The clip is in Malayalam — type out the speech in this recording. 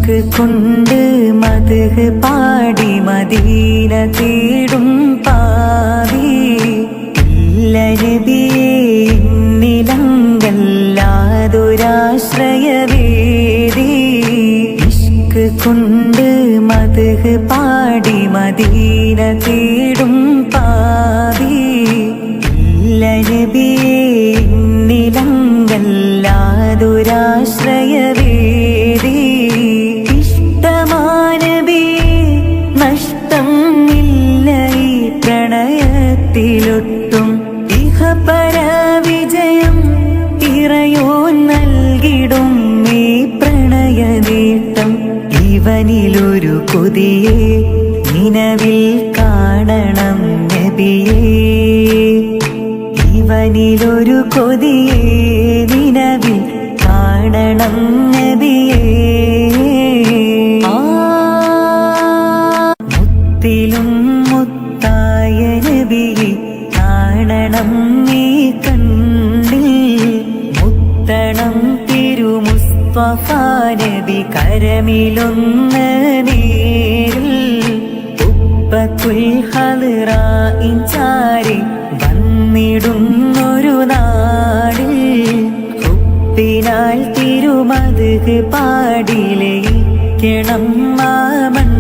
ഇഷ്ക് കൊണ്ട് മദ്ഹ് പാടി മദീന തേടും പാവി ഇല്ല നബിയേ എന്നിലങ്കല്ലാതൊരാശ്രയവേദി ഇഷ്ക് കൊണ്ട് മദ്ഹ് പാടി മദീന തേടും പാവി ഇല്ല നബിയേ എന്നിലങ്കല്ലാതൊരാശ്രയവേദി ഇഷ്ടമാനബിയേ നഷ്ടം ഇല്ല ഈ പ്രണയത്തിലൊട്ടും ഇഹപര വിജയം ഇറയോൻ നൽകിടും ഈ പ്രണയനേട്ടം ഇവനിലൊരു കൊതിയെ നിലവിൽ കാണണം നബിയേ ഇവനിലൊരു കൊതിയെ നിലവിൽ കാണണം നബിയേ മുത്തിലും മുത്തായ നബിയെ കാണണം നീ കണ്ണിൽ മുത്തണം തിരുമുസ്തഫ നബി കരമിലൊന്ന് നേരിൽ ഉപ്പത്തുൽ ഹദ്റാഇൻ ചാരി വന്നിടുന്നൊരു നാടിൽ ഹുബ്ബിനാൽ തിരുമദ്ഹ് പാടി ലയിക്കണം മാമൻ